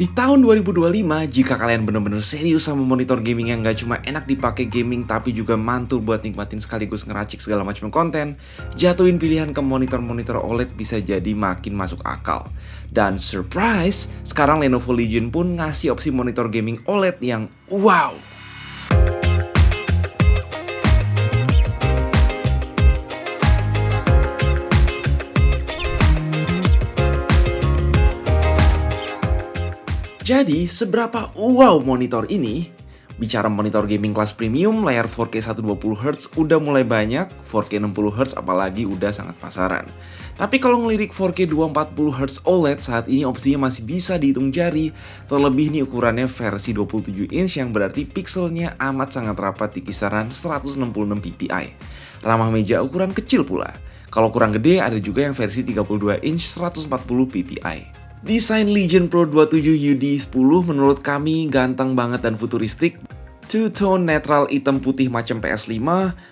Di tahun 2025, jika kalian bener-bener serius sama monitor gaming yang gak cuma enak dipakai gaming tapi juga mantul buat nikmatin sekaligus ngeracik segala macam konten, jatuhin pilihan ke monitor-monitor OLED bisa jadi makin masuk akal. Dan surprise, sekarang Lenovo Legion pun ngasih opsi monitor gaming OLED yang wow! Jadi, seberapa wow monitor ini? Bicara monitor gaming kelas premium, layar 4K 120Hz udah mulai banyak, 4K 60Hz apalagi udah sangat pasaran. Tapi kalau ngelirik 4K 240Hz OLED, saat ini opsinya masih bisa dihitung jari, terlebih nih ukurannya versi 27 inch yang berarti pixelnya amat sangat rapat di kisaran 166 ppi. Ramah meja ukuran kecil pula. Kalau kurang gede, ada juga yang versi 32 inch 140 ppi. Desain Legion Pro 27 UD10 menurut kami ganteng banget dan futuristik. Two-tone netral hitam putih macam PS5,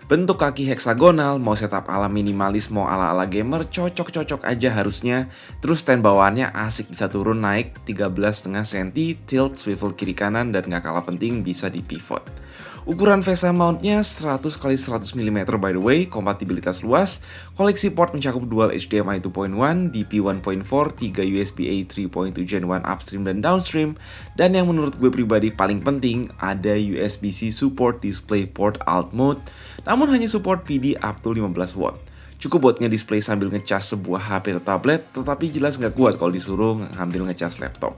bentuk kaki heksagonal, mau setup ala minimalis mau ala-ala gamer cocok-cocok aja harusnya. Terus stand bawaannya asik bisa turun naik 13,5 cm, tilt swivel kiri kanan dan gak kalah penting bisa di pivot. Ukuran VESA mountnya 100x100 mm by the way, kompatibilitas luas, koleksi port mencakup dual HDMI 2.1, DP 1.4, 3 USB-A 3.2 Gen 1 upstream dan downstream, dan yang menurut gue pribadi paling penting ada USB-C support DisplayPort Alt Mode, namun hanya support PD up to 15W. Cukup buat ngedisplay sambil ngecas sebuah HP atau tablet, tetapi jelas nggak kuat kalau disuruh ngambil ngecas laptop.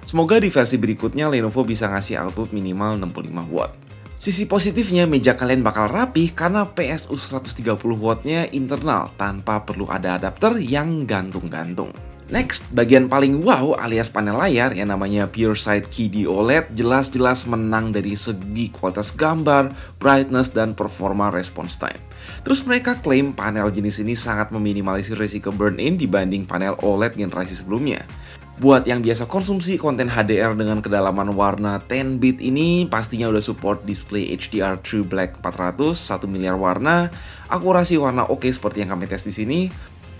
Semoga di versi berikutnya Lenovo bisa ngasih output minimal 65W. Sisi positifnya, meja kalian bakal rapi karena PSU 130W-nya internal tanpa perlu ada adapter yang gantung-gantung. Next, bagian paling wow alias panel layar yang namanya PureSight QD OLED jelas-jelas menang dari segi kualitas gambar, brightness, dan performa response time. Terus mereka klaim panel jenis ini sangat meminimalisir risiko burn-in dibanding panel OLED generasi sebelumnya. Buat yang biasa konsumsi konten HDR dengan kedalaman warna 10-bit ini pastinya udah support display HDR True Black 400, 1 miliar warna, akurasi warna oke seperti yang kami tes di sini.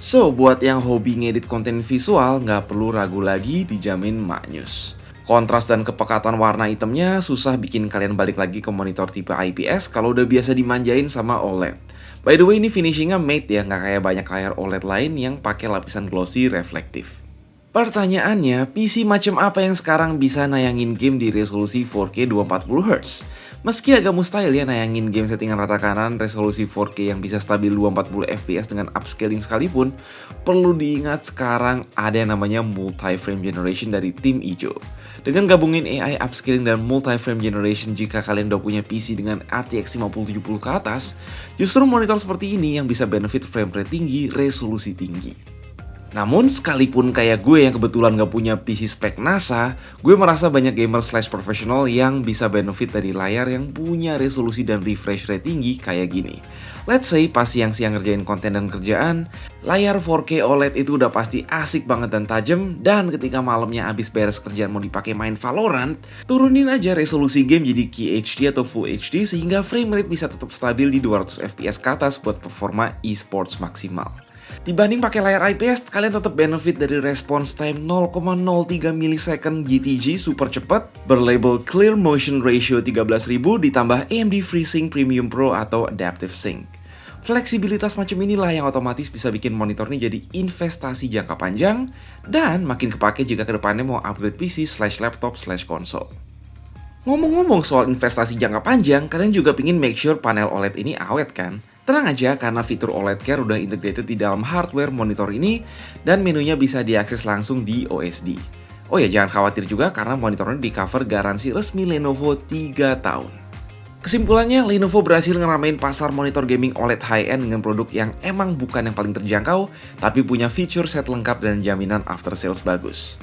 So, buat yang hobi ngedit konten visual, nggak perlu ragu lagi, dijamin maknyus. Kontras dan kepekatan warna hitamnya susah bikin kalian balik lagi ke monitor tipe IPS kalau udah biasa dimanjain sama OLED. By the way, ini finishingnya matte ya, nggak kayak banyak layar OLED lain yang pakai lapisan glossy reflektif. Pertanyaannya, PC macam apa yang sekarang bisa nayangin game di resolusi 4K 240Hz? Meski agak mustahil ya nayangin game settingan rata kanan resolusi 4K yang bisa stabil 240fps dengan upscaling sekalipun, perlu diingat sekarang ada yang namanya multi-frame generation dari tim ijo. Dengan gabungin AI upscaling dan multi-frame generation jika kalian udah punya PC dengan RTX 5070 ke atas, justru monitor seperti ini yang bisa benefit frame rate tinggi, resolusi tinggi. Namun sekalipun kayak gue yang kebetulan gak punya PC spek NASA, gue merasa banyak gamer/profesional yang bisa benefit dari layar yang punya resolusi dan refresh rate tinggi kayak gini. Let's say pas siang-siang ngerjain konten dan kerjaan, layar 4K OLED itu udah pasti asik banget dan tajam, dan ketika malamnya abis beres kerjaan mau dipakai main Valorant, turunin aja resolusi game jadi QHD atau Full HD sehingga frame rate bisa tetap stabil di 200fps ke atas buat performa e-sports maksimal. Dibanding pakai layar IPS, kalian tetap benefit dari response time 0,03 millisecond GTG super cepat, berlabel Clear Motion Ratio 13000 ditambah AMD FreeSync Premium Pro atau Adaptive Sync. Fleksibilitas macam inilah yang otomatis bisa bikin monitor ini jadi investasi jangka panjang dan makin kepake jika kedepannya mau upgrade PC/laptop/konsol. Ngomong-ngomong soal investasi jangka panjang, kalian juga pingin make sure panel OLED ini awet kan? Tenang aja karena fitur OLED Care udah integrated di dalam hardware monitor ini dan menunya bisa diakses langsung di OSD. Oh ya, jangan khawatir juga karena monitornya di cover garansi resmi Lenovo 3 tahun. Kesimpulannya, Lenovo berhasil ngeramein pasar monitor gaming OLED high-end dengan produk yang emang bukan yang paling terjangkau, tapi punya feature set lengkap dan jaminan after sales bagus.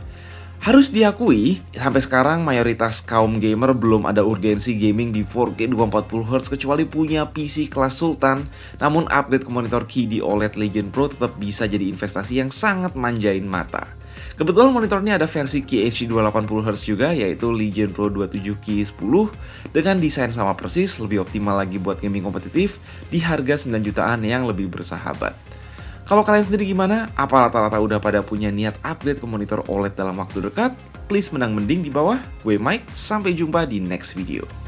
Harus diakui, sampai sekarang mayoritas kaum gamer belum ada urgensi gaming di 4K 240Hz kecuali punya PC kelas Sultan. Namun upgrade ke monitor QD OLED Legion Pro tetap bisa jadi investasi yang sangat manjain mata. Kebetulan monitor ini ada versi QHD 280Hz juga, yaitu Legion Pro 27Q10 dengan desain sama persis, lebih optimal lagi buat gaming kompetitif di harga 9 jutaan yang lebih bersahabat. Kalau kalian sendiri gimana? Apa rata-rata udah pada punya niat upgrade ke monitor OLED dalam waktu dekat? please menang mending di bawah. Gue Mike, sampai jumpa di next video.